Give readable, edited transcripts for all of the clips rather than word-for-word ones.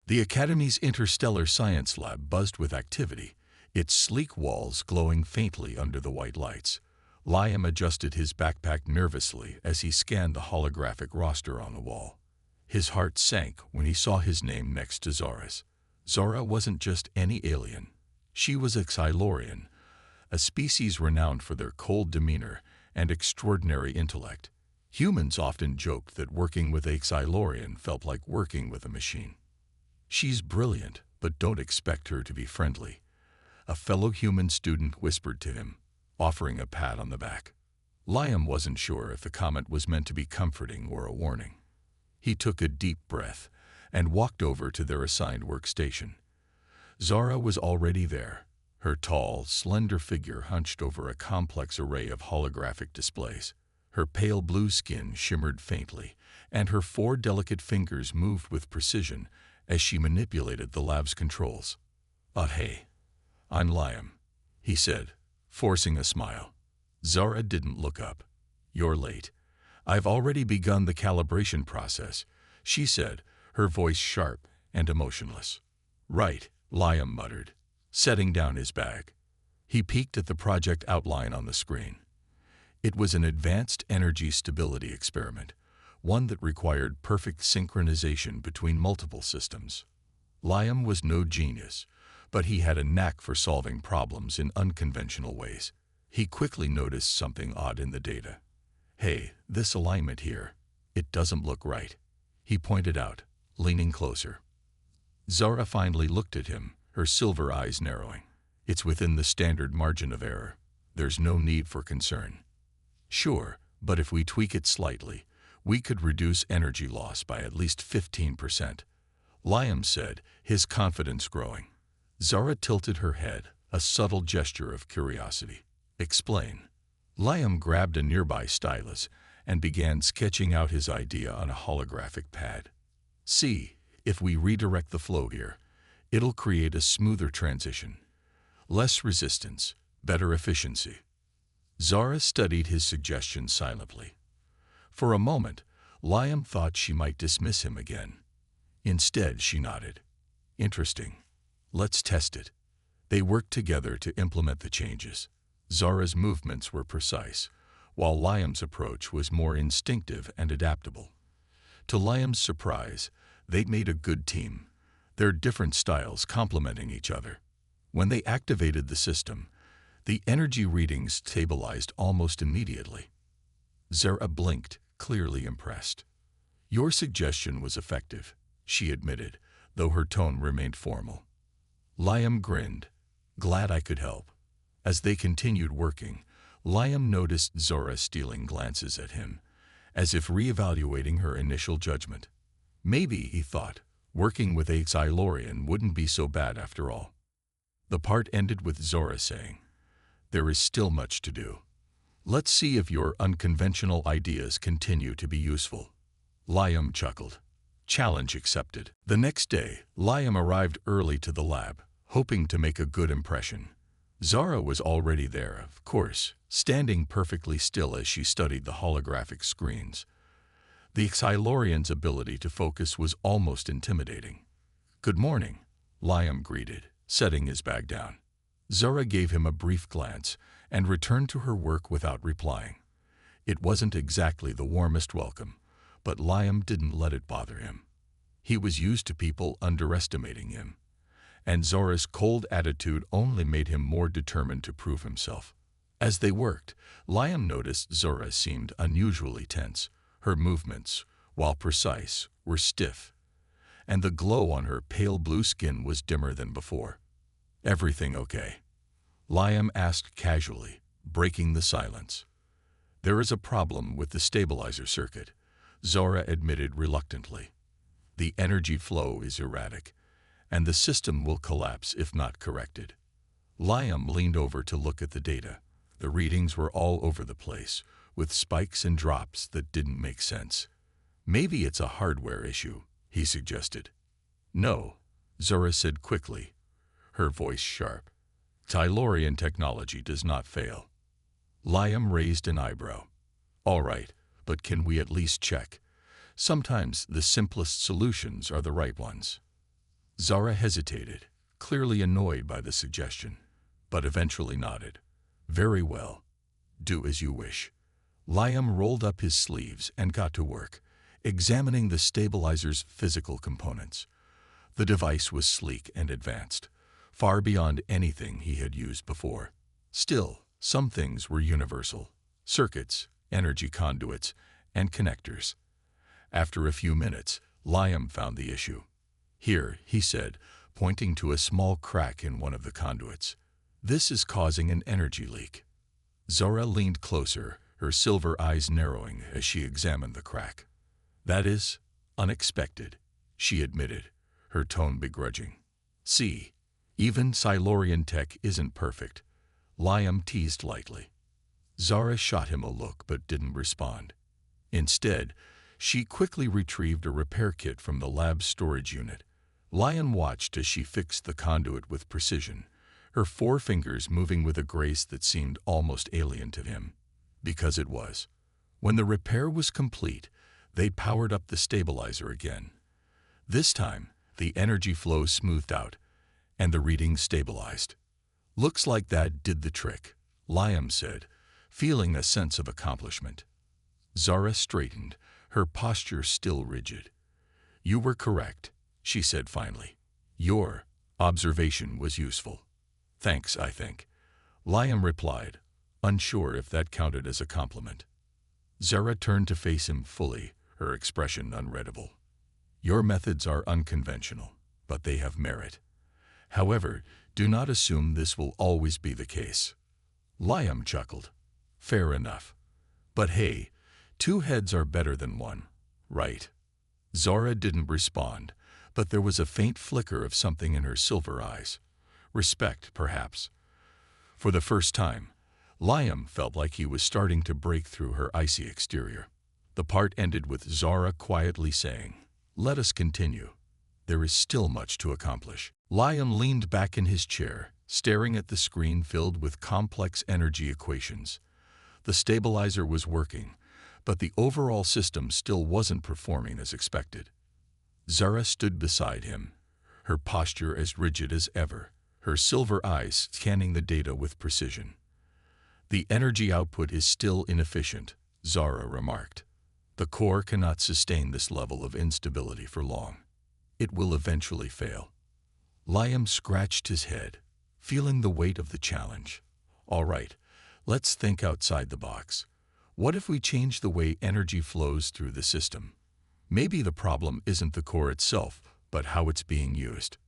The Academy's interstellar science lab buzzed with activity, its sleek walls glowing faintly under the white lights. Liam adjusted his backpack nervously as he scanned the holographic roster on the wall. His heart sank when he saw his name next to Zora's. Zora wasn't just any alien. She was a Xylorian, a species renowned for their cold demeanor and extraordinary intellect. Humans often joked that working with a Xylorian felt like working with a machine. "She's brilliant, but don't expect her to be friendly," a fellow human student whispered to him, offering a pat on the back. Liam wasn't sure if the comment was meant to be comforting or a warning. He took a deep breath and walked over to their assigned workstation. Zora was already there, her tall, slender figure hunched over a complex array of holographic displays. Her pale blue skin shimmered faintly, and her 4 delicate fingers moved with precision as she manipulated the lab's controls. Hey, I'm Liam," he said, forcing a smile. Zora didn't look up. "You're late. I've already begun the calibration process," she said, her voice sharp and emotionless. "Right," Liam muttered, setting down his bag. He peeked at the project outline on the screen. It was an advanced energy stability experiment, one that required perfect synchronization between multiple systems. Liam was no genius, but he had a knack for solving problems in unconventional ways. He quickly noticed something odd in the data. "Hey, this alignment here, it doesn't look right," he pointed out, leaning closer. Zora finally looked at him, her silver eyes narrowing. "It's within the standard margin of error. There's no need for concern." "Sure, but if we tweak it slightly, we could reduce energy loss by at least 15%, Liam said, his confidence growing. Zora tilted her head, a subtle gesture of curiosity. "Explain." Liam grabbed a nearby stylus and began sketching out his idea on a holographic pad. "See, if we redirect the flow here, it'll create a smoother transition. Less resistance, better efficiency." Zora studied his suggestion silently. For a moment, Liam thought she might dismiss him again. Instead, she nodded. "Interesting. Let's test it." They worked together to implement the changes. Zora's movements were precise, while Liam's approach was more instinctive and adaptable. To Liam's surprise, they'd made a good team, their different styles complementing each other. When they activated the system, the energy readings stabilized almost immediately. Zora blinked, clearly impressed. "Your suggestion was effective," she admitted, though her tone remained formal. Liam grinned. "Glad I could help." As they continued working, Liam noticed Zora stealing glances at him, as if reevaluating her initial judgment. Maybe, he thought, working with a Xylorian wouldn't be so bad after all. The part ended with Zora saying, "There is still much to do. Let's see if your unconventional ideas continue to be useful." Liam chuckled. Challenge accepted. The next day, Liam arrived early to the lab, hoping to make a good impression. Zora was already there, of course, standing perfectly still as she studied the holographic screens. The Xylorian's ability to focus was almost intimidating. "Good morning," Liam greeted, setting his bag down. Zora gave him a brief glance and returned to her work without replying. It wasn't exactly the warmest welcome, but Liam didn't let it bother him. He was used to people underestimating him, and Zora's cold attitude only made him more determined to prove himself. As they worked, Liam noticed Zora seemed unusually tense. Her movements, while precise, were stiff, and the glow on her pale blue skin was dimmer than before. "Everything okay?" Liam asked casually, breaking the silence. "There is a problem with the stabilizer circuit," Zora admitted reluctantly. "The energy flow is erratic, and the system will collapse if not corrected." Liam leaned over to look at the data. The readings were all over the place, with spikes and drops that didn't make sense. "Maybe it's a hardware issue," he suggested. "No," Zora said quickly, her voice sharp. "Xylorian technology does not fail." Liam raised an eyebrow. "All right, but can we at least check? Sometimes the simplest solutions are the right ones." Zara hesitated, clearly annoyed by the suggestion, but eventually nodded. Very well. Do as you wish. Liam rolled up his sleeves and got to work, examining the stabilizer's physical components. The device was sleek and advanced, far beyond anything he had used before. Still, some things were universal: circuits, energy conduits, and connectors. After a few minutes, Liam found the issue. Here, he said, pointing to a small crack in one of the conduits. This is causing an energy leak. Zara leaned closer, her silver eyes narrowing as she examined the crack. That is unexpected, she admitted, her tone begrudging. See, even Silurian tech isn't perfect, Liam teased lightly. Zara shot him a look but didn't respond. Instead, she quickly retrieved a repair kit from the lab's storage unit. Liam watched as she fixed the conduit with precision, her forefingers moving with a grace that seemed almost alien to him. Because it was. When the repair was complete, they powered up the stabilizer again. This time, the energy flow smoothed out, and the reading stabilized. Looks like that did the trick, Liam said, feeling a sense of accomplishment. Zara straightened, her posture still rigid. You were correct, she said finally. Your observation was useful. Thanks, I think, Liam replied, unsure if that counted as a compliment. Zara turned to face him fully, her expression unreadable. Your methods are unconventional, but they have merit. However, do not assume this will always be the case. Liam chuckled. Fair enough. But hey, 2 heads are better than 1, right? Zara didn't respond, but there was a faint flicker of something in her silver eyes. Respect, perhaps. For the first time, Liam felt like he was starting to break through her icy exterior. The part ended with Zara quietly saying, Let us continue. There is still much to accomplish. Liam leaned back in his chair, staring at the screen filled with complex energy equations. The stabilizer was working, but the overall system still wasn't performing as expected. Zara stood beside him, her posture as rigid as ever, her silver eyes scanning the data with precision. The energy output is still inefficient, Zara remarked. The core cannot sustain this level of instability for long. It will eventually fail. Liam scratched his head, feeling the weight of the challenge. All right, let's think outside the box. What if we change the way energy flows through the system? Maybe the problem isn't the core itself, but how it's being used.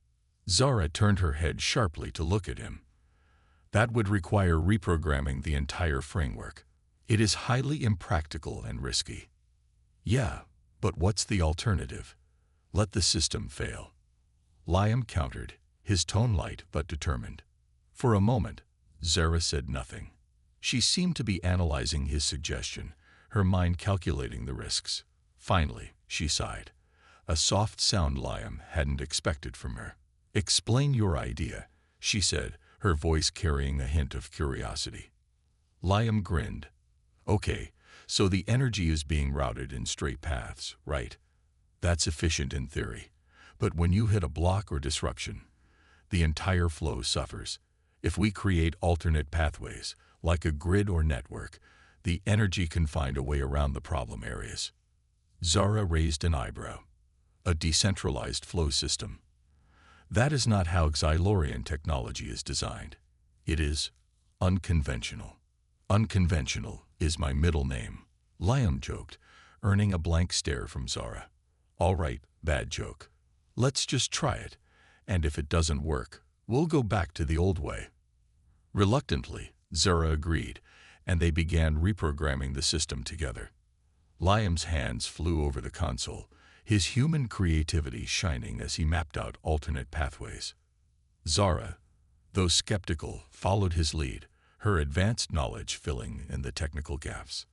Zara turned her head sharply to look at him. That would require reprogramming the entire framework. It is highly impractical and risky. Yeah, but what's the alternative? Let the system fail. Liam countered, his tone light but determined. For a moment, Zara said nothing. She seemed to be analyzing his suggestion, her mind calculating the risks. Finally, she sighed. A soft sound Liam hadn't expected from her. Explain your idea, she said, her voice carrying a hint of curiosity. Liam grinned. Okay, so the energy is being routed in straight paths, right? That's efficient in theory. But when you hit a block or disruption, the entire flow suffers. If we create alternate pathways, like a grid or network, the energy can find a way around the problem areas. Zara raised an eyebrow. A decentralized flow system. That is not how Xylorian technology is designed. It is unconventional. Unconventional is my middle name, Liam joked, earning a blank stare from Zara. All right, bad joke. Let's just try it, and if it doesn't work, we'll go back to the old way. Reluctantly, Zara agreed, and they began reprogramming the system together. Liam's hands flew over the console, his human creativity shining as he mapped out alternate pathways. Zara, though skeptical, followed his lead, her advanced knowledge filling in the technical gaps.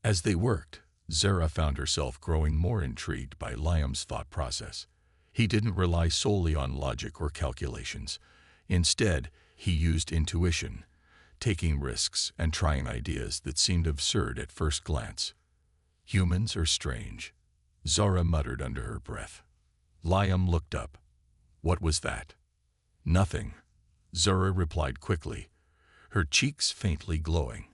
As they worked, Zara found herself growing more intrigued by Liam's thought process. He didn't rely solely on logic or calculations. Instead, he used intuition, taking risks and trying ideas that seemed absurd at first glance. Humans are strange, Zara muttered under her breath. Liam looked up. What was that? Nothing, Zara replied quickly, her cheeks faintly glowing,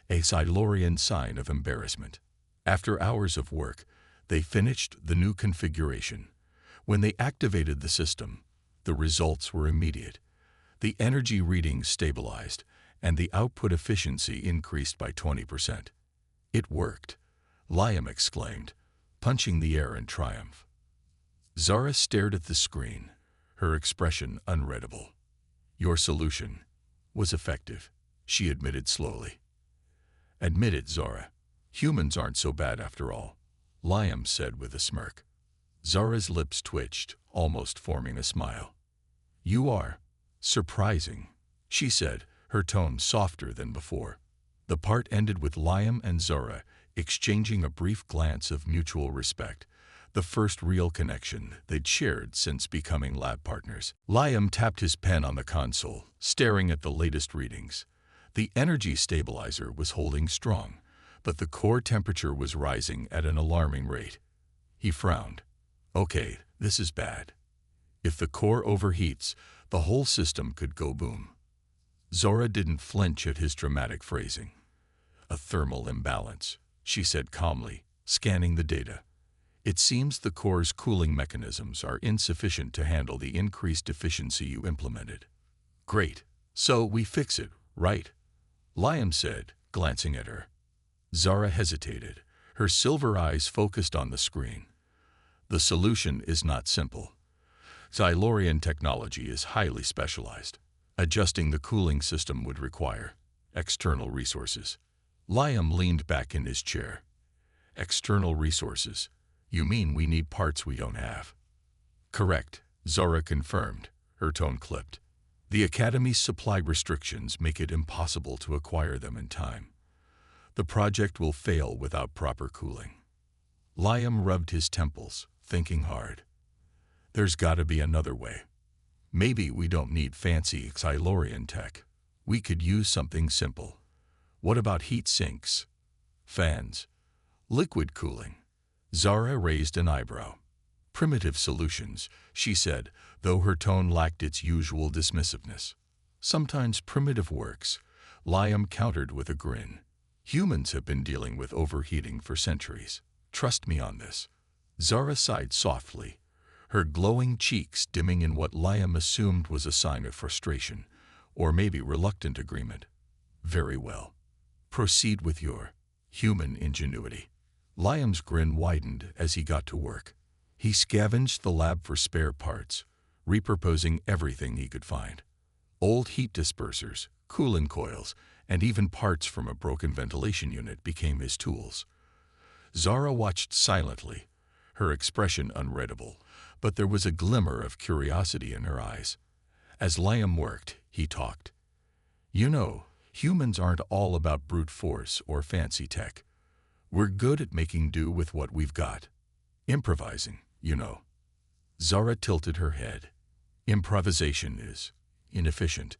a Silurian sign of embarrassment. After hours of work, they finished the new configuration. When they activated the system, the results were immediate. The energy readings stabilized, and the output efficiency increased by 20%. It worked, Liam exclaimed, punching the air in triumph. Zara stared at the screen, her expression unreadable. Your solution was effective, she admitted slowly. Admit it, Zara. Humans aren't so bad after all, Liam said with a smirk. Zara's lips twitched, almost forming a smile. You are surprising, she said, her tone softer than before. The part ended with Liam and Zara exchanging a brief glance of mutual respect, the first real connection they'd shared since becoming lab partners. Liam tapped his pen on the console, staring at the latest readings. The energy stabilizer was holding strong, but the core temperature was rising at an alarming rate. He frowned. Okay, this is bad. If the core overheats, the whole system could go boom. Zara didn't flinch at his dramatic phrasing. A thermal imbalance, she said calmly, scanning the data. It seems the core's cooling mechanisms are insufficient to handle the increased efficiency you implemented. Great. So we fix it, right? Liam said, glancing at her. Zara hesitated, her silver eyes focused on the screen. The solution is not simple. Silurian technology is highly specialized. Adjusting the cooling system would require external resources. Liam leaned back in his chair. External resources? You mean we need parts we don't have? Correct, Zara confirmed, her tone clipped. The Academy's supply restrictions make it impossible to acquire them in time. The project will fail without proper cooling. Liam rubbed his temples, thinking hard. There's gotta be another way. Maybe we don't need fancy Silurian tech. We could use something simple. What about heat sinks? Fans? Liquid cooling? Zara raised an eyebrow. Primitive solutions, she said, though her tone lacked its usual dismissiveness. Sometimes primitive works, Liam countered with a grin. Humans have been dealing with overheating for centuries. Trust me on this. Zara sighed softly, her glowing cheeks dimming in what Liam assumed was a sign of frustration, or maybe reluctant agreement. Very well. Proceed with your human ingenuity. Liam's grin widened as he got to work. He scavenged the lab for spare parts, repurposing everything he could find. Old heat dispersers, coolant coils, and even parts from a broken ventilation unit became his tools. Zara watched silently, her expression unreadable, but there was a glimmer of curiosity in her eyes. As Liam worked, he talked. You know, humans aren't all about brute force or fancy tech. We're good at making do with what we've got. Improvising, you know. Zara tilted her head. Improvisation is inefficient.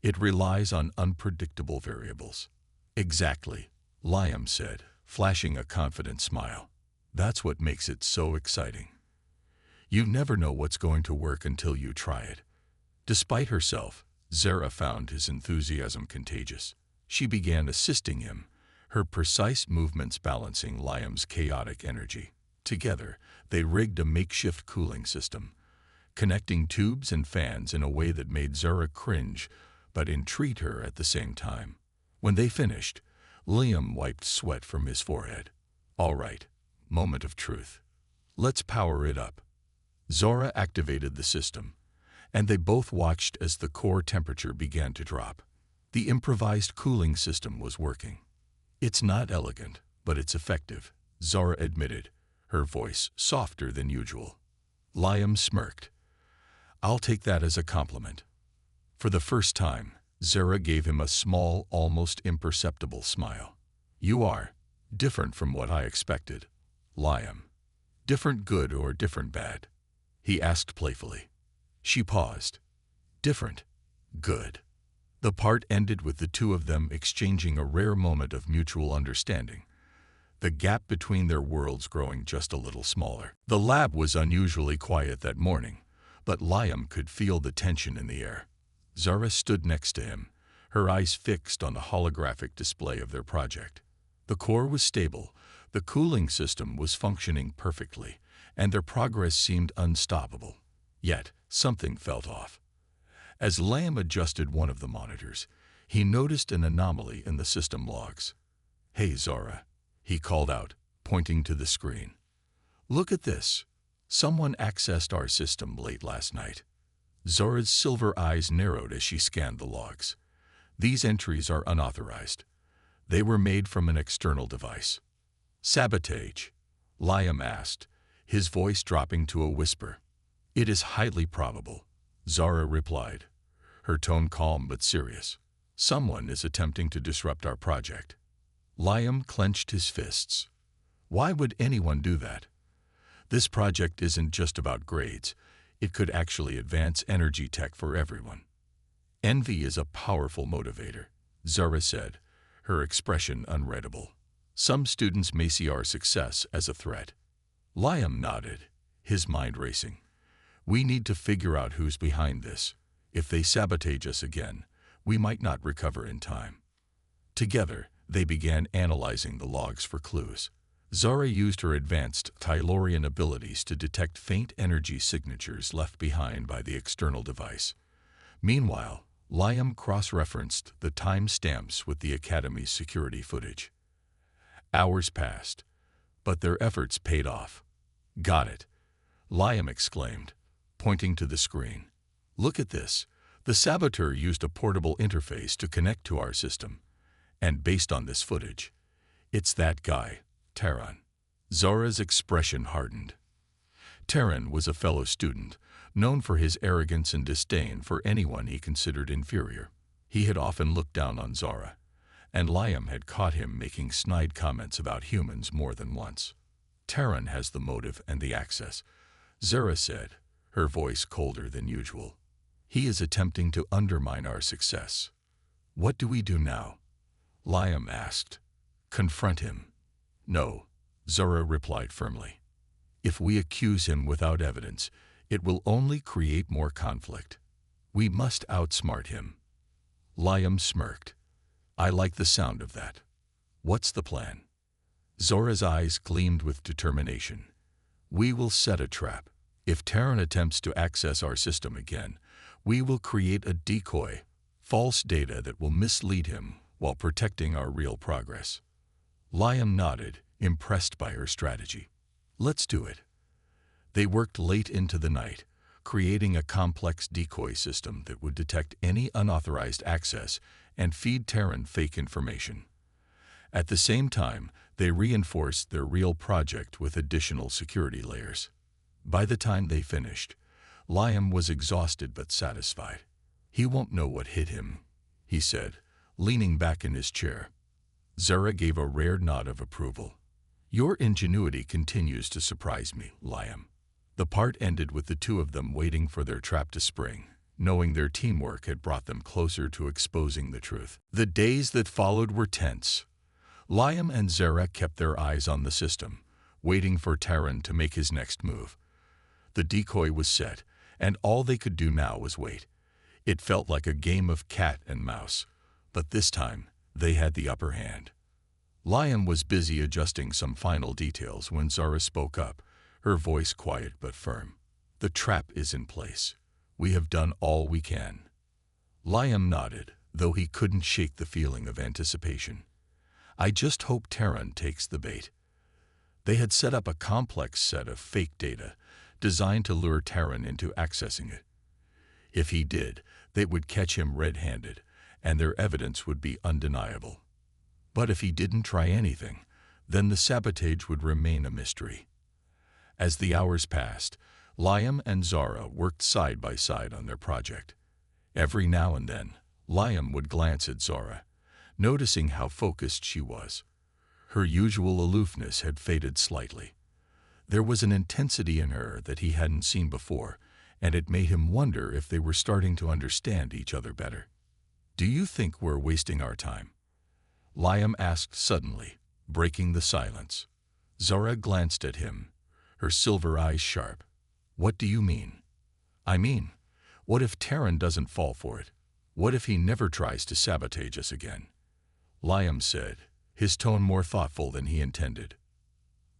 It relies on unpredictable variables. Exactly, Liam said, flashing a confident smile. That's what makes it so exciting. You never know what's going to work until you try it. Despite herself, Zara found his enthusiasm contagious. She began assisting him, her precise movements balancing Liam's chaotic energy. Together, they rigged a makeshift cooling system, connecting tubes and fans in a way that made Zara cringe but entreat her at the same time. When they finished, Liam wiped sweat from his forehead. All right, moment of truth. Let's power it up. Zara activated the system, and they both watched as the core temperature began to drop. The improvised cooling system was working. It's not elegant, but it's effective, Zara admitted, her voice softer than usual. Liam smirked. I'll take that as a compliment. For the first time, Zara gave him a small, almost imperceptible smile. You are different from what I expected, Liam. Different good or different bad? He asked playfully. She paused. Different. Good. The part ended with the two of them exchanging a rare moment of mutual understanding, the gap between their worlds growing just a little smaller. The lab was unusually quiet that morning, But Liam could feel the tension in the air. Zara stood next to him, her eyes fixed on the holographic display of their project. The core was stable, the cooling system was functioning perfectly, and their progress seemed unstoppable. Yet, something felt off. As Liam adjusted one of the monitors, he noticed an anomaly in the system logs. "Hey, Zara," he called out, pointing to the screen. "Look at this. Someone accessed our system late last night." Zara's silver eyes narrowed as she scanned the logs. "These entries are unauthorized. They were made from an external device." "Sabotage?" Liam asked, his voice dropping to a whisper. "It is highly probable," Zara replied, her tone calm but serious. "Someone is attempting to disrupt our project." Liam clenched his fists. Why would anyone do that? This project isn't just about grades. It could actually advance energy tech for everyone. "Envy is a powerful motivator," Zara said, her expression unreadable. "Some students may see our success as a threat." Liam nodded, his mind racing. "We need to figure out who's behind this. If they sabotage us again, we might not recover in time." Together, they began analyzing the logs for clues. Zara used her advanced Tylorian abilities to detect faint energy signatures left behind by the external device. Meanwhile, Liam cross-referenced the time-stamps with the Academy's security footage. Hours passed, but their efforts paid off. "Got it," Liam exclaimed, pointing to the screen. "Look at this. The saboteur used a portable interface to connect to our system. And based on this footage, it's that guy, Taran." Zara's expression hardened. Taran was a fellow student, known for his arrogance and disdain for anyone he considered inferior. He had often looked down on Zara, and Liam had caught him making snide comments about humans more than once. "Taran has the motive and the access," Zara said, her voice colder than usual. "He is attempting to undermine our success." "What do we do now?" Liam asked. "Confront him." "No," Zara replied firmly. "If we accuse him without evidence, it will only create more conflict. We must outsmart him." Liam smirked. "I like the sound of that. What's the plan?" Zara's eyes gleamed with determination. "We will set a trap. If Taran attempts to access our system again, we will create a decoy, false data that will mislead him while protecting our real progress." Liam nodded, impressed by her strategy. "Let's do it." They worked late into the night, creating a complex decoy system that would detect any unauthorized access and feed Taran fake information. At the same time, they reinforced their real project with additional security layers. By the time they finished, Liam was exhausted but satisfied. "He won't know what hit him," he said, leaning back in his chair. Zara gave a rare nod of approval. "Your ingenuity continues to surprise me, Liam." The part ended with the two of them waiting for their trap to spring, knowing their teamwork had brought them closer to exposing the truth. The days that followed were tense. Liam and Zara kept their eyes on the system, waiting for Taran to make his next move. The decoy was set, and all they could do now was wait. It felt like a game of cat and mouse, but this time they had the upper hand. Liam was busy adjusting some final details when Zara spoke up, her voice quiet but firm. "The trap is in place. We have done all we can." Liam nodded, though he couldn't shake the feeling of anticipation. "I just hope Taran takes the bait." They had set up a complex set of fake data designed to lure Taran into accessing it. If he did, they would catch him red-handed, and their evidence would be undeniable. But if he didn't try anything, then the sabotage would remain a mystery. As the hours passed, Liam and Zara worked side by side on their project. Every now and then, Liam would glance at Zara, noticing how focused she was. Her usual aloofness had faded slightly. There was an intensity in her that he hadn't seen before, and it made him wonder if they were starting to understand each other better. "Do you think we're wasting our time?" Liam asked suddenly, breaking the silence. Zara glanced at him, her silver eyes sharp. "What do you mean?" I mean, what if Terran doesn't fall for it? What if he never tries to sabotage us again? Liam said, his tone more thoughtful than he intended.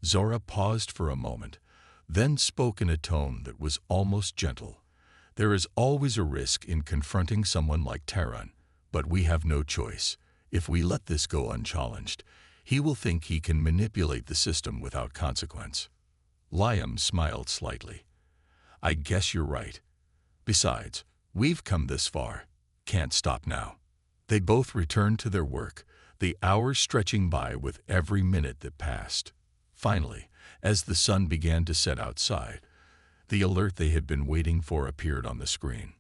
Zora paused for a moment, then spoke in a tone that was almost gentle. There is always a risk in confronting someone like Terran, but we have no choice. If we let this go unchallenged, he will think he can manipulate the system without consequence. Liam smiled slightly. I guess you're right. Besides, we've come this far. Can't stop now. They both returned to their work, the hours stretching by with every minute that passed. Finally, as the sun began to set outside, the alert they had been waiting for appeared on the screen.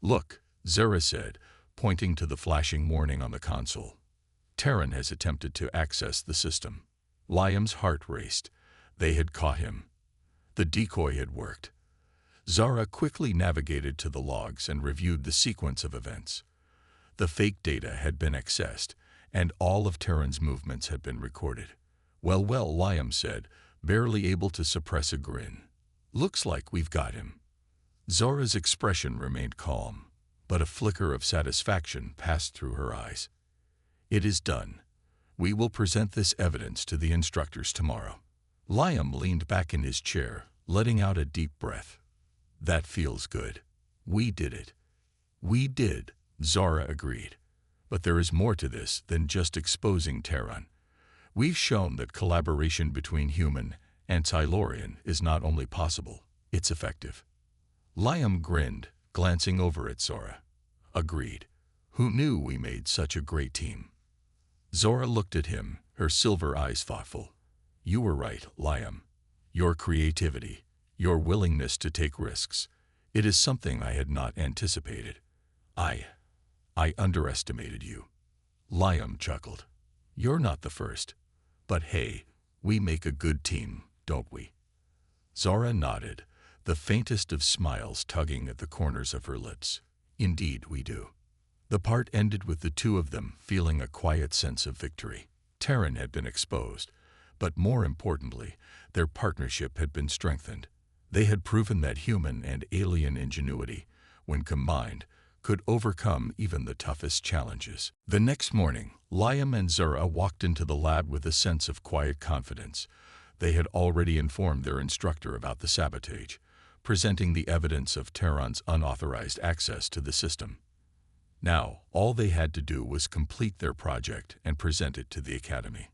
Look, Zara said, pointing to the flashing warning on the console. Terran has attempted to access the system. Liam's heart raced. They had caught him. The decoy had worked. Zara quickly navigated to the logs and reviewed the sequence of events. The fake data had been accessed, and all of Terran's movements had been recorded. Well, Liam said, barely able to suppress a grin. Looks like we've got him. Zora's expression remained calm, but a flicker of satisfaction passed through her eyes. It is done. We will present this evidence to the instructors tomorrow. Liam leaned back in his chair, letting out a deep breath. That feels good. We did it. We did, Zara agreed. But there is more to this than just exposing Terran. We've shown that collaboration between human and Silurian is not only possible, it's effective. Liam grinned, glancing over at Zora. Agreed. Who knew we made such a great team? Zora looked at him, her silver eyes thoughtful. You were right, Liam. Your creativity, your willingness to take risks, it is something I had not anticipated. I underestimated you. Liam chuckled. You're not the first. But hey, we make a good team, don't we? Zora nodded, the faintest of smiles tugging at the corners of her lips. Indeed we do. The part ended with the two of them feeling a quiet sense of victory. Terran had been exposed, but more importantly, their partnership had been strengthened. They had proven that human and alien ingenuity, when combined, could overcome even the toughest challenges. The next morning, Liam and Zora walked into the lab with a sense of quiet confidence. They had already informed their instructor about the sabotage, presenting the evidence of Terran's unauthorized access to the system. Now, all they had to do was complete their project and present it to the Academy.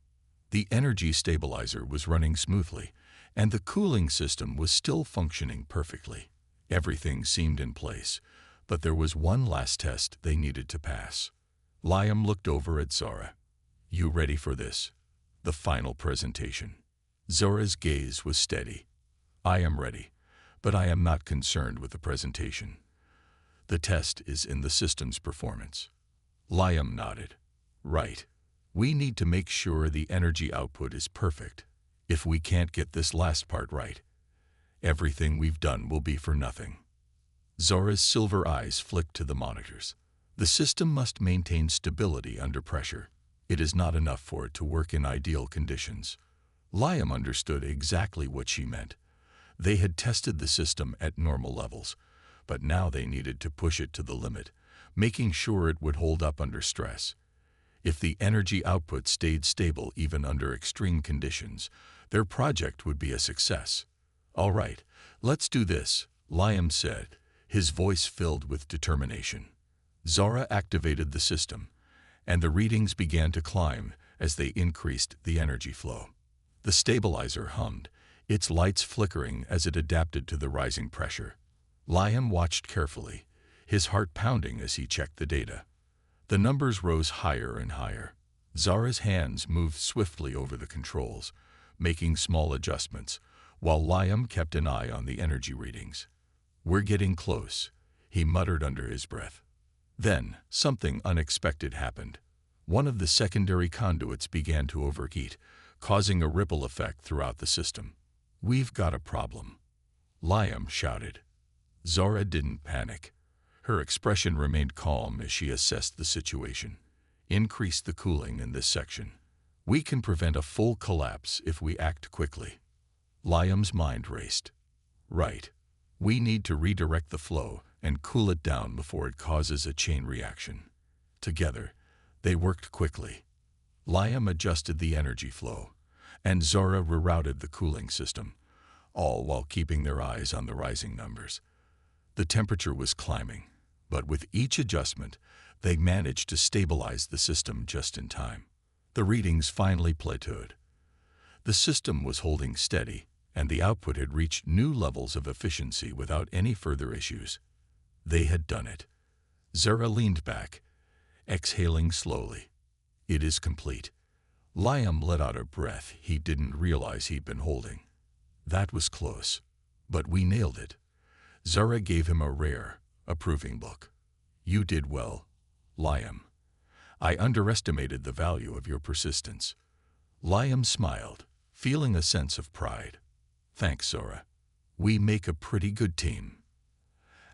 The energy stabilizer was running smoothly, and the cooling system was still functioning perfectly. Everything seemed in place, but there was one last test they needed to pass. Liam looked over at Zora. You ready for this? The final presentation. Zora's gaze was steady. I am ready, but I am not concerned with the presentation. The test is in the system's performance. Liam nodded. Right. We need to make sure the energy output is perfect. If we can't get this last part right, everything we've done will be for nothing. Zora's silver eyes flicked to the monitors. The system must maintain stability under pressure. It is not enough for it to work in ideal conditions. Liam understood exactly what she meant. They had tested the system at normal levels, but now they needed to push it to the limit, making sure it would hold up under stress. If the energy output stayed stable even under extreme conditions, their project would be a success. All right, let's do this, Liam said, his voice filled with determination. Zora activated the system, and the readings began to climb as they increased the energy flow. The stabilizer hummed, its lights flickering as it adapted to the rising pressure. Liam watched carefully, his heart pounding as he checked the data. The numbers rose higher and higher. Zara's hands moved swiftly over the controls, making small adjustments, while Liam kept an eye on the energy readings. We're getting close, he muttered under his breath. Then, something unexpected happened. One of the secondary conduits began to overheat, causing a ripple effect throughout the system. We've got a problem, Liam shouted. Zora didn't panic. Her expression remained calm as she assessed the situation. Increase the cooling in this section. We can prevent a full collapse if we act quickly. Liam's mind raced. Right. We need to redirect the flow and cool it down before it causes a chain reaction. Together, they worked quickly. Liam adjusted the energy flow, and Zora rerouted the cooling system, all while keeping their eyes on the rising numbers. The temperature was climbing, but with each adjustment, they managed to stabilize the system just in time. The readings finally plateaued. The system was holding steady, and the output had reached new levels of efficiency without any further issues. They had done it. Zora leaned back, exhaling slowly. It is complete. Liam let out a breath he didn't realize he'd been holding. That was close, but we nailed it. Zora gave him a rare, approving look. You did well, Liam. I underestimated the value of your persistence. Liam smiled, feeling a sense of pride. Thanks, Zora. We make a pretty good team.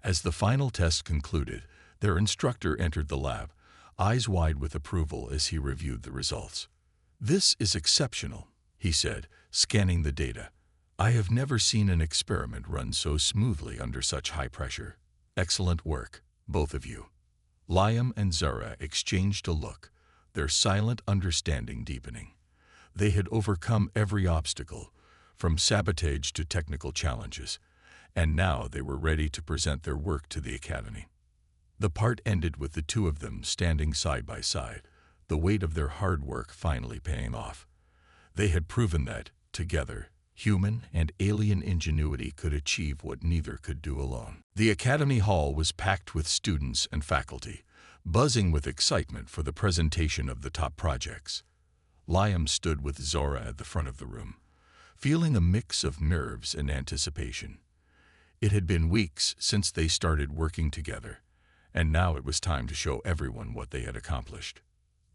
As the final test concluded, their instructor entered the lab, eyes wide with approval as he reviewed the results. This is exceptional, he said, scanning the data. I have never seen an experiment run so smoothly under such high pressure. Excellent work, both of you. Liam and Zora exchanged a look, their silent understanding deepening. They had overcome every obstacle, from sabotage to technical challenges, and now they were ready to present their work to the Academy. The part ended with the two of them standing side by side, the weight of their hard work finally paying off. They had proven that, together, human and alien ingenuity could achieve what neither could do alone. The Academy Hall was packed with students and faculty, buzzing with excitement for the presentation of the top projects. Liam stood with Zora at the front of the room, feeling a mix of nerves and anticipation. It had been weeks since they started working together, and now it was time to show everyone what they had accomplished.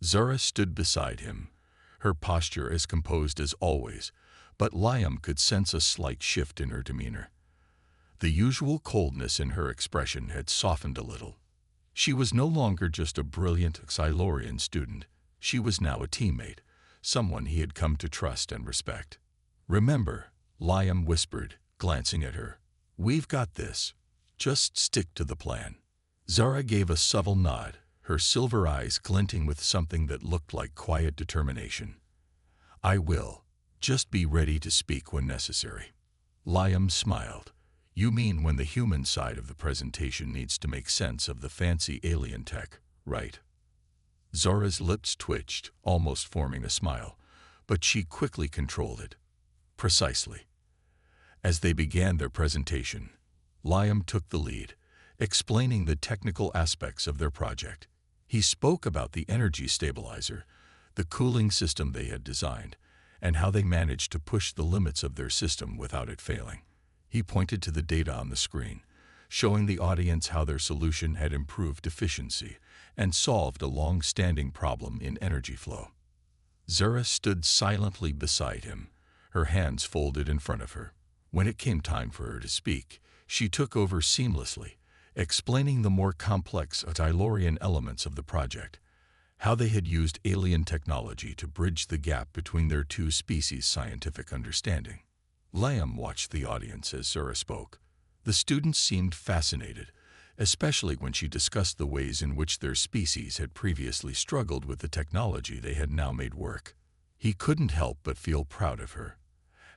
Zora stood beside him, her posture as composed as always, but Liam could sense a slight shift in her demeanor. The usual coldness in her expression had softened a little. She was no longer just a brilliant Xylorian student. She was now a teammate, someone he had come to trust and respect. Remember, Liam whispered, glancing at her. We've got this. Just stick to the plan. Zora gave a subtle nod, her silver eyes glinting with something that looked like quiet determination. I will. Just be ready to speak when necessary. Liam smiled. You mean when the human side of the presentation needs to make sense of the fancy alien tech, right? Zora's lips twitched, almost forming a smile, but she quickly controlled it. Precisely. As they began their presentation, Liam took the lead, explaining the technical aspects of their project. He spoke about the energy stabilizer, the cooling system they had designed, and how they managed to push the limits of their system without it failing. He pointed to the data on the screen, showing the audience how their solution had improved efficiency and solved a long-standing problem in energy flow. Zora stood silently beside him, her hands folded in front of her. When it came time for her to speak, she took over seamlessly, explaining the more complex Xylorian elements of the project, how they had used alien technology to bridge the gap between their two species' scientific understanding. Liam watched the audience as Zora spoke. The students seemed fascinated, especially when she discussed the ways in which their species had previously struggled with the technology they had now made work. He couldn't help but feel proud of her,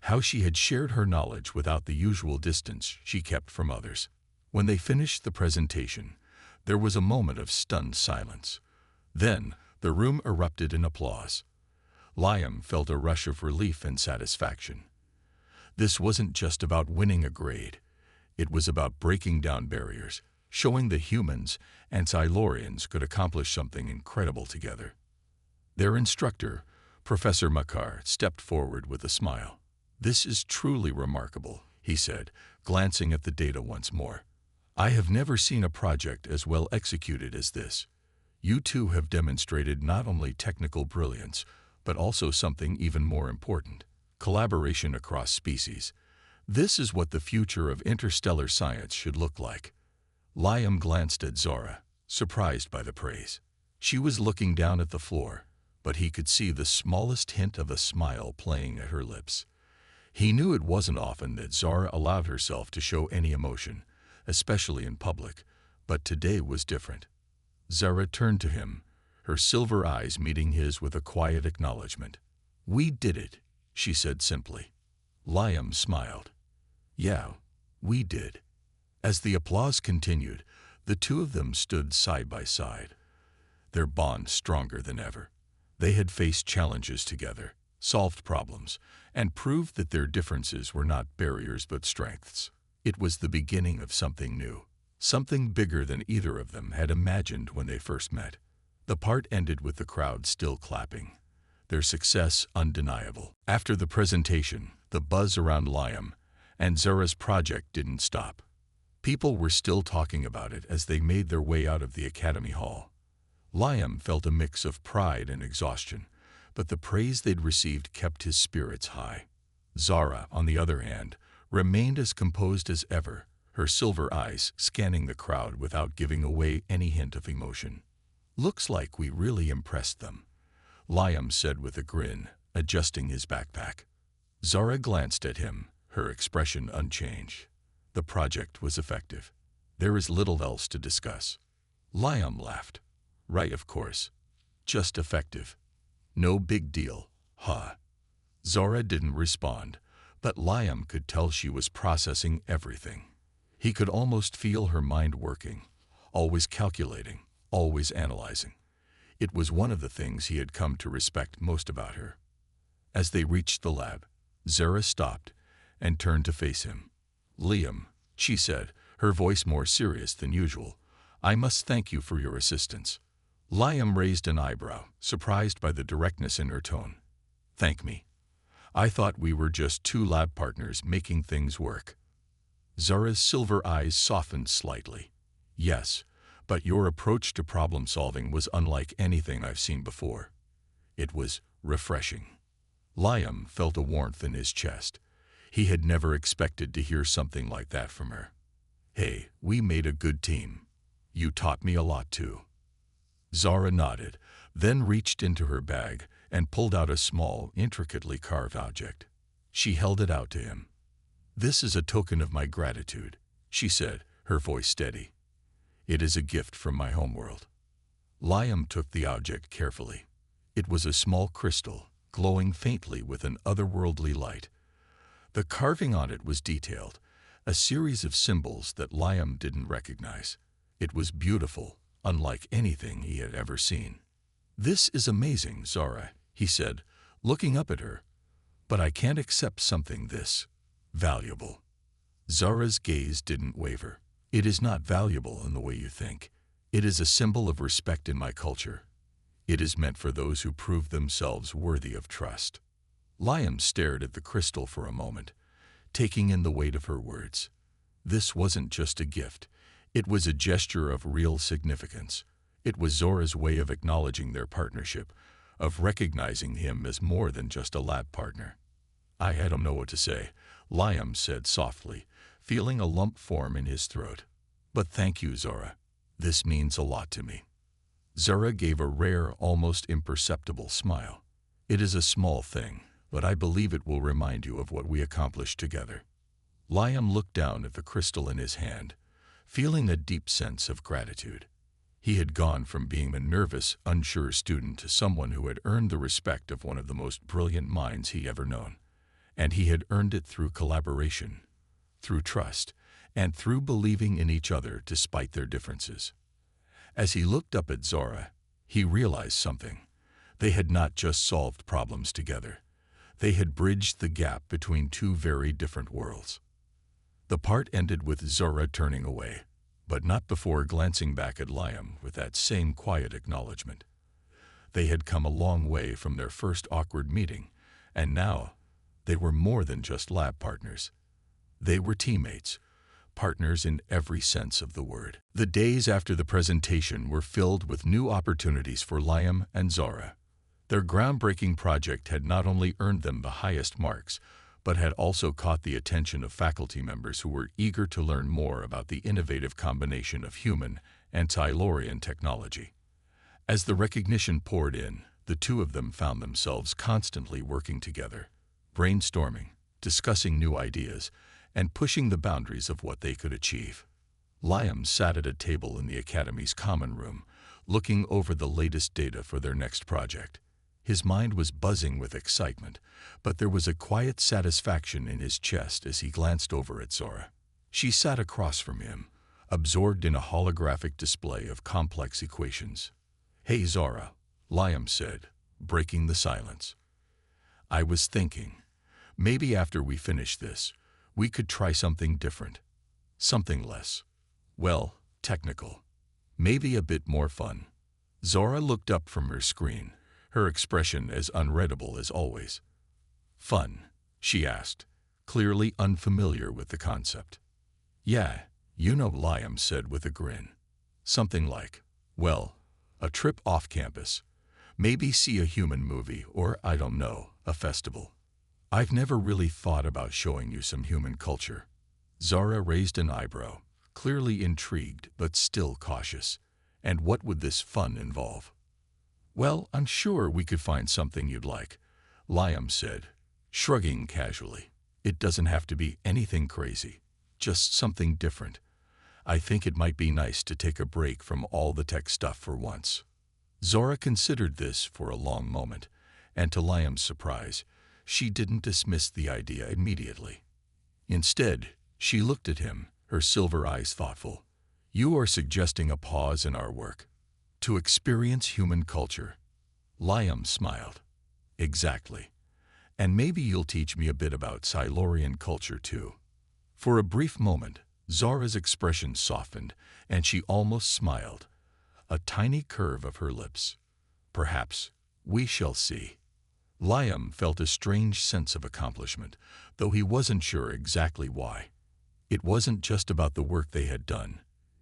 how she had shared her knowledge without the usual distance she kept from others. When they finished the presentation, there was a moment of stunned silence. Then, the room erupted in applause. Liam felt a rush of relief and satisfaction. This wasn't just about winning a grade. It was about breaking down barriers, showing that humans and Xylorians could accomplish something incredible together. Their instructor, Professor Makar, stepped forward with a smile. This is truly remarkable, he said, glancing at the data once more. I have never seen a project as well executed as this. You two have demonstrated not only technical brilliance, but also something even more important: collaboration across species. This is what the future of interstellar science should look like. Liam glanced at Zora, surprised by the praise. She was looking down at the floor, but he could see the smallest hint of a smile playing at her lips. He knew it wasn't often that Zara allowed herself to show any emotion, especially in public, but today was different. Zara turned to him, her silver eyes meeting his with a quiet acknowledgement. "We did it," she said simply. Liam smiled. "Yeah, we did." As the applause continued, the two of them stood side by side, their bond stronger than ever. They had faced challenges together, solved problems, and proved that their differences were not barriers but strengths. It was the beginning of something new, something bigger than either of them had imagined when they first met. The part ended with the crowd still clapping, their success undeniable. After the presentation, the buzz around Liam and Zara's project didn't stop. People were still talking about it as they made their way out of the academy hall. Liam felt a mix of pride and exhaustion, but the praise they'd received kept his spirits high. Zara, on the other hand, remained as composed as ever, her silver eyes scanning the crowd without giving away any hint of emotion. "Looks like we really impressed them," Liam said with a grin, adjusting his backpack. Zara glanced at him, her expression unchanged. The project was effective. There is little else to discuss. Liam laughed. "Right, of course. Just effective. No big deal, huh?" Zara didn't respond, but Liam could tell she was processing everything. He could almost feel her mind working, always calculating, always analyzing. It was one of the things he had come to respect most about her. As they reached the lab, Zara stopped and turned to face him. "Liam," she said, her voice more serious than usual, "I must thank you for your assistance." Liam raised an eyebrow, surprised by the directness in her tone. "Thank me. I thought we were just two lab partners making things work." Zara's silver eyes softened slightly. "Yes, but your approach to problem solving was unlike anything I've seen before. It was refreshing." Liam felt a warmth in his chest. He had never expected to hear something like that from her. "Hey, we made a good team. You taught me a lot too." Zara nodded, then reached into her bag and pulled out a small, intricately carved object. She held it out to him. "This is a token of my gratitude," she said, her voice steady. "It is a gift from my homeworld." Liam took the object carefully. It was a small crystal, glowing faintly with an otherworldly light. The carving on it was detailed, a series of symbols that Liam didn't recognize. It was beautiful, unlike anything he had ever seen. "This is amazing, Zara," he said, looking up at her. "But I can't accept something this valuable." Zara's gaze didn't waver. "It is not valuable in the way you think. It is a symbol of respect in my culture. It is meant for those who prove themselves worthy of trust." Liam stared at the crystal for a moment, taking in the weight of her words. This wasn't just a gift. It was a gesture of real significance. It was Zora's way of acknowledging their partnership, of recognizing him as more than just a lab partner. "I don't know what to say," Liam said softly, feeling a lump form in his throat. "But thank you, Zora. This means a lot to me." Zora gave a rare, almost imperceptible smile. "It is a small thing, but I believe it will remind you of what we accomplished together." Liam looked down at the crystal in his hand, feeling a deep sense of gratitude. He had gone from being a nervous, unsure student to someone who had earned the respect of one of the most brilliant minds he ever known. And he had earned it through collaboration, through trust, and through believing in each other despite their differences. As he looked up at Zora, he realized something. They had not just solved problems together. They had bridged the gap between two very different worlds. The part ended with Zora turning away, but not before glancing back at Liam with that same quiet acknowledgement. They had come a long way from their first awkward meeting, and now they were more than just lab partners. They were teammates, partners in every sense of the word. The days after the presentation were filled with new opportunities for Liam and Zora. Their groundbreaking project had not only earned them the highest marks, but had also caught the attention of faculty members who were eager to learn more about the innovative combination of human and Silurian technology. As the recognition poured in, the two of them found themselves constantly working together, brainstorming, discussing new ideas, and pushing the boundaries of what they could achieve. Liam sat at a table in the Academy's common room, looking over the latest data for their next project. His mind was buzzing with excitement, but there was a quiet satisfaction in his chest as he glanced over at Zora. She sat across from him, absorbed in a holographic display of complex equations. "Hey, Zora," Liam said, breaking the silence. "I was thinking, maybe after we finish this, we could try something different. Something less, well, technical. Maybe a bit more fun." Zora looked up from her screen, her expression as unreadable as always. "Fun?" she asked, clearly unfamiliar with the concept. "Yeah, you know," Liam said with a grin. "Something like, well, a trip off campus. Maybe see a human movie or, I don't know, a festival. I've never really thought about showing you some human culture." Zara raised an eyebrow, clearly intrigued but still cautious. "And what would this fun involve?" "Well, I'm sure we could find something you'd like," Liam said, shrugging casually. "It doesn't have to be anything crazy, just something different. I think it might be nice to take a break from all the tech stuff for once." Zora considered this for a long moment, and to Liam's surprise, she didn't dismiss the idea immediately. Instead, she looked at him, her silver eyes thoughtful. "You are suggesting a pause in our work to experience human culture." Liam smiled. "Exactly. And maybe you'll teach me a bit about Silurian culture too." For a brief moment, Zora's expression softened, and she almost smiled. A tiny curve of her lips. "Perhaps. We shall see." Liam felt a strange sense of accomplishment, though he wasn't sure exactly why. It wasn't just about the work they had done.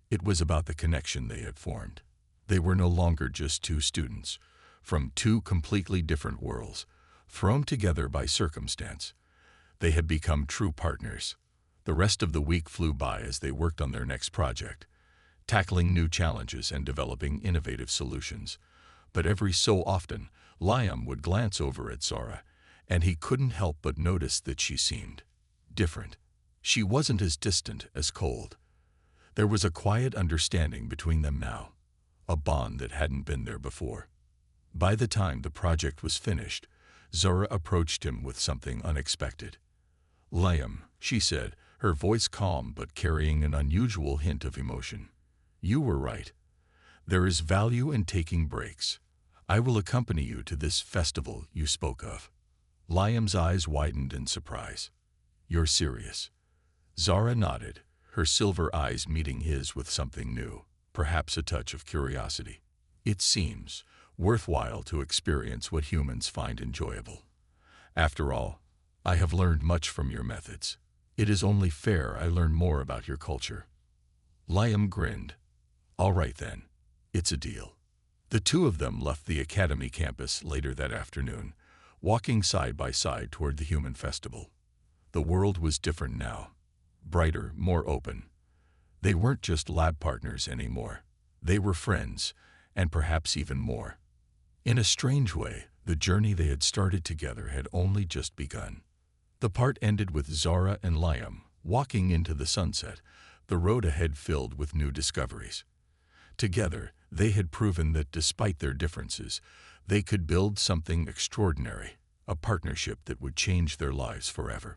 It was about the connection they had formed. They were no longer just two students, from two completely different worlds, thrown together by circumstance. They had become true partners. The rest of the week flew by as they worked on their next project, tackling new challenges and developing innovative solutions. But every so often, Liam would glance over at Zora, and he couldn't help but notice that she seemed different. She wasn't as distant, as cold. There was a quiet understanding between them now, a bond that hadn't been there before. By the time the project was finished, Zora approached him with something unexpected. "Liam," she said, her voice calm but carrying an unusual hint of emotion. "You were right. There is value in taking breaks. I will accompany you to this festival you spoke of." Liam's eyes widened in surprise. "You're serious?" Zara nodded, her silver eyes meeting his with something new, perhaps a touch of curiosity. "It seems worthwhile to experience what humans find enjoyable. After all, I have learned much from your methods. It is only fair I learn more about your culture." Liam grinned. "All right then, it's a deal." The two of them left the Academy campus later that afternoon, walking side by side toward the human festival. The world was different now, brighter, more open. They weren't just lab partners anymore. They were friends, and perhaps even more. In a strange way, the journey they had started together had only just begun. The part ended with Zara and Liam walking into the sunset, the road ahead filled with new discoveries. Together, they had proven that despite their differences, they could build something extraordinary, a partnership that would change their lives forever.